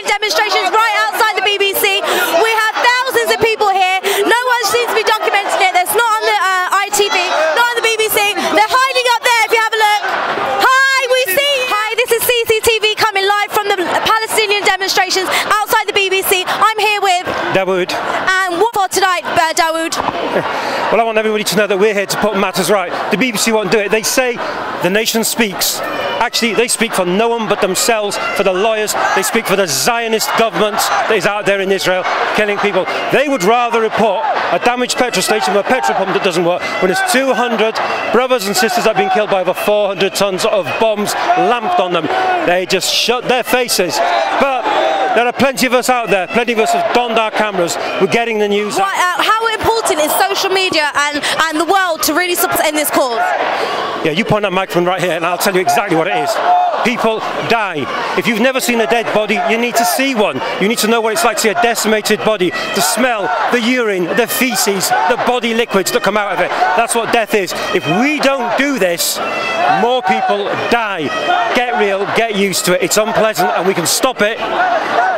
Palestinian demonstrations right outside the BBC. We have thousands of people here. No one seems to be documenting it. That's not on the ITV, not on the BBC. They're hiding up there if you have a look. Hi, we see you. Hi, this is CCTV coming live from the Palestinian demonstrations outside the BBC. I'm here with Dawood. And what for tonight, Dawood? Well, I want everybody to know that we're here to put matters right. The BBC won't do it. They say the nation speaks. Actually, they speak for no one but themselves, for the lawyers. They speak for the Zionist government that is out there in Israel killing people. They would rather report a damaged petrol station with a petrol pump that doesn't work when there's 200 brothers and sisters that have been killed by over 400 tons of bombs lamped on them. They just shut their faces. But there are plenty of us out there. Plenty of us have donned our cameras. We're getting the news out. How important is social media and the world to really support in this cause? Yeah, you point that microphone right here and I'll tell you exactly what it is. People die. If you've never seen a dead body, you need to see one. You need to know what it's like to see a decimated body. The smell, the urine, the feces, the body liquids that come out of it. That's what death is. If we don't do this, more people die. Get real, get used to it. It's unpleasant and we can stop it.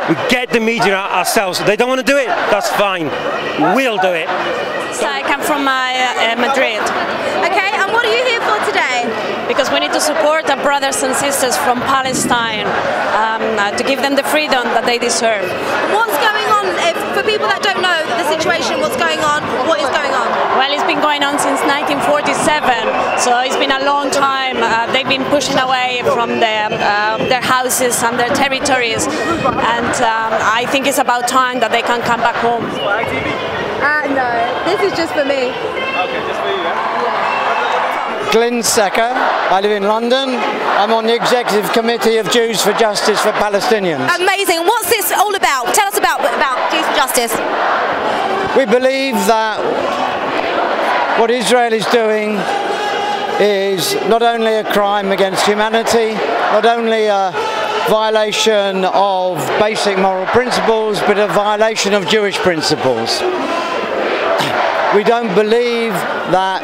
We get the media out ourselves. They don't want to do it, that's fine. We'll do it. So I come from Madrid. Okay, and what are you here for today? Because we need to support our brothers and sisters from Palestine to give them the freedom that they deserve. What's going on, for people that don't know the situation, what's going on, what is going on? Well, it's been going on since 1947, so it's been a long time. They've been pushing away from their houses and their territories, and I think it's about time that they can come back home. No, this is just for me. Okay, just for you, Glyn Secker. I live in London. I'm on the Executive Committee of Jews for Justice for Palestinians. Amazing. What's this all about? Tell us about Jews for Justice. We believe that what Israel is doing is not only a crime against humanity, not only a violation of basic moral principles, but a violation of Jewish principles. We don't believe that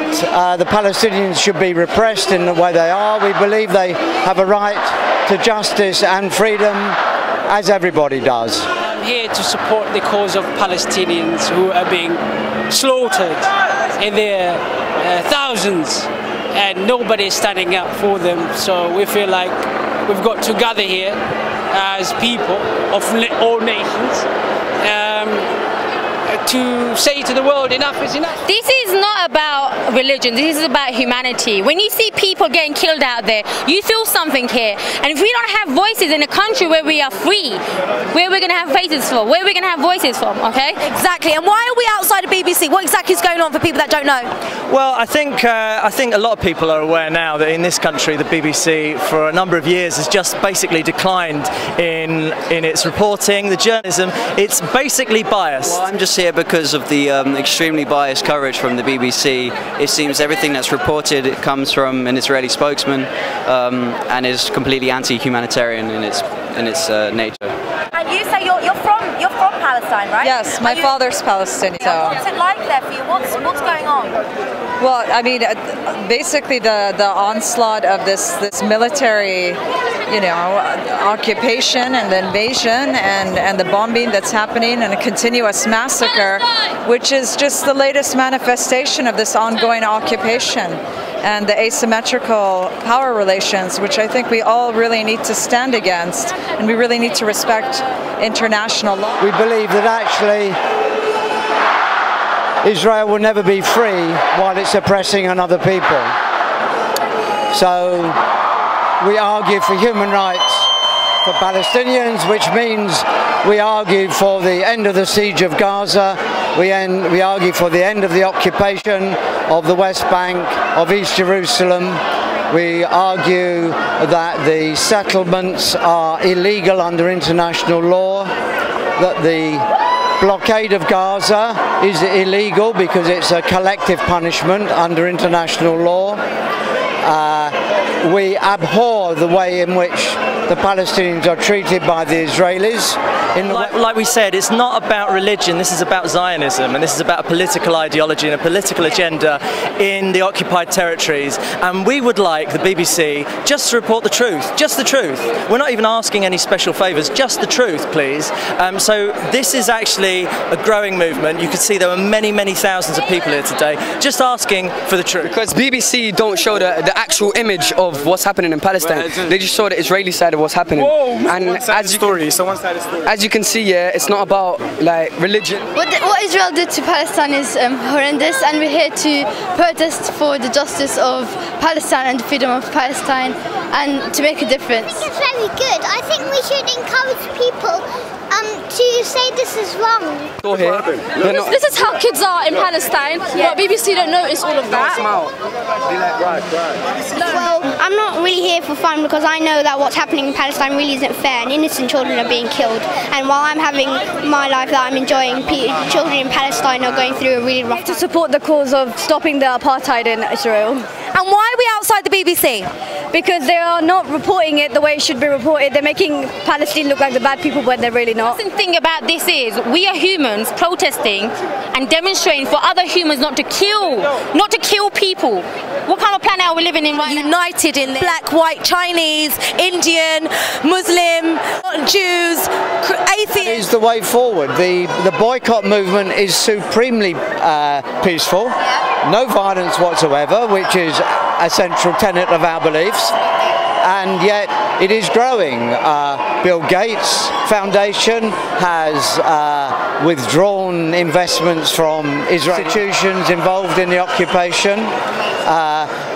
the Palestinians should be repressed in the way they are. We believe they have a right to justice and freedom, as everybody does. I'm here to support the cause of Palestinians who are being slaughtered in their thousands, and nobody is standing up for them. So we feel like we've got to gather here as people of all nations to say to the world, enough is enough. This is not about religion, this is about humanity. When you see people getting killed out there, you feel something here. And if we don't have voices in a country where we are free, where we're going to have faces for, where we're going to have voices from, okay? Exactly. And why are we outside of BBC? What exactly is going on for people that don't know? Well, I think a lot of people are aware now that in this country the BBC for a number of years has just basically declined in its reporting, the journalism. It's basically biased. Well, I'm just here because of the extremely biased coverage from the BBC. It seems everything that's reported comes from an Israeli spokesman and is completely anti-humanitarian in its nature. And you say you're from Palestine, right? Yes, my father's Palestinian. So. What's it like there for you? What's going on? Well, I mean, basically the onslaught of this military, occupation and the invasion and the bombing that's happening and a continuous massacre, which is just the latest manifestation of this ongoing occupation and the asymmetrical power relations, which I think we all really need to stand against, and we really need to respect international law. We believe that actually Israel will never be free while it's oppressing another people. So we argue for human rights for Palestinians, which means we argue for the end of the siege of Gaza, we argue for the end of the occupation of the West Bank, of East Jerusalem. We argue that the settlements are illegal under international law, that the blockade of Gaza is illegal because it's a collective punishment under international law. We abhor the way in which the Palestinians are treated by the Israelis. Like we said, it's not about religion, this is about Zionism, and this is about a political ideology and a political agenda in the occupied territories. And we would like the BBC just to report the truth, just the truth. We're not even asking any special favours, just the truth, please. So this is actually a growing movement. You can see there were many, many thousands of people here today just asking for the truth. Because BBC don't show the actual image of what's happening in Palestine. They just show the Israeli side of what's happening. Whoa, and as you can see, yeah, it's not about like religion. What Israel did to Palestine is horrendous, and we're here to protest for the justice of Palestine and the freedom of Palestine, and to make a difference. I think it's very good. I think we should encourage people to say this is wrong. This is how kids are in Palestine, but BBC don't notice all of that. Well, I'm not really here for fun because I know that what's happening in Palestine really isn't fair and innocent children are being killed. And while I'm having my life that I'm enjoying, children in Palestine are going through a really rough time. To support the cause of stopping the apartheid in Israel. And why are we outside the BBC? Because they are not reporting it the way it should be reported. They're making Palestine look like the bad people when they're really not. The thing about this is we are humans protesting and demonstrating for other humans not to kill people. What kind of planet are we living in right now? United in black, white, Chinese, Indian, Muslim, Jews, atheists. It is the way forward. The boycott movement is supremely peaceful. No violence whatsoever, which is a central tenet of our beliefs, and yet it is growing. Bill Gates Foundation has withdrawn investments from Israeli institutions involved in the occupation.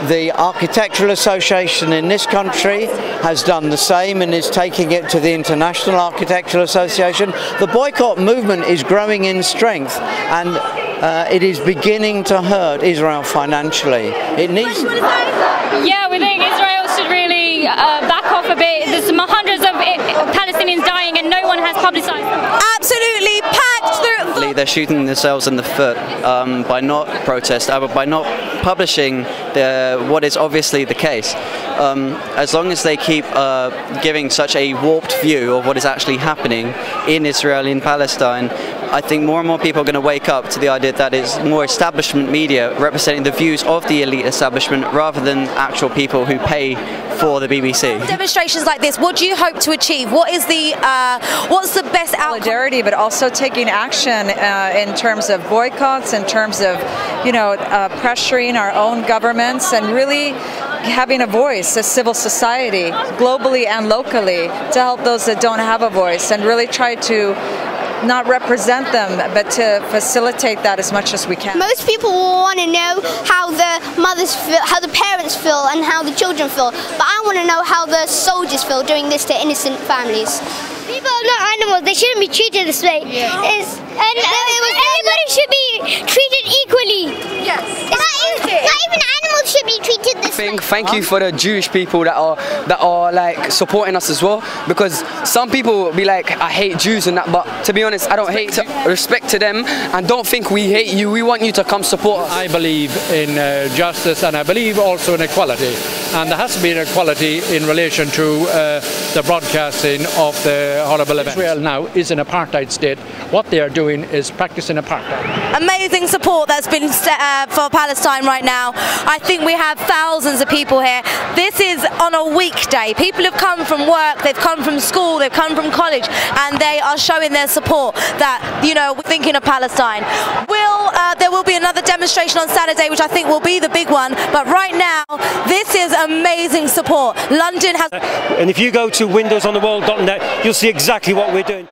The Architectural Association in this country has done the same and is taking it to the International Architectural Association. The boycott movement is growing in strength, and it is beginning to hurt Israel financially. It needs. Yeah, we think Israel should really back off a bit. There's hundreds of Palestinians dying and no one has publicised them. Absolutely packed through. They're shooting themselves in the foot by not by not publishing what is obviously the case. As long as they keep giving such a warped view of what is actually happening in Israel and Palestine, I think more and more people are going to wake up to the idea that it's more establishment media representing the views of the elite establishment rather than actual people who pay for the BBC. Demonstrations like this, what do you hope to achieve? What is what's the best outcome? Solidarity, but also taking action in terms of boycotts, in terms of, pressuring our own governments and really having a voice as civil society, globally and locally, to help those that don't have a voice and really try to not represent them, but to facilitate that as much as we can. Most people will want to know how the mothers feel, how the parents feel, and how the children feel. But I want to know how the soldiers feel doing this to innocent families. People are not animals. They shouldn't be treated this way. Yeah. Everybody should be treated equally. Yes. Not even animals should be treated this way. Thank you for the Jewish people that are like supporting us as well, because some people will be like, I hate Jews and that, but to be honest, I don't hate. Respect to them, and don't think we hate you. We want you to come support us. I believe in justice, and I believe also in equality, and there has to be an equality in relation to the broadcasting of the horrible event. Israel now is an apartheid state. What they are doing is practicing apartheid. Amazing support that's been set for Palestine right now. I think we have thousands of people here. This is on a weekday. People have come from work, they've come from school, they've come from college, and they are showing their support that, we're thinking of Palestine. There will be another demonstration on Saturday, which I think will be the big one, but right now, this is amazing support. London has... And if you go to windowsonthewall.net, you'll see exactly what we're doing.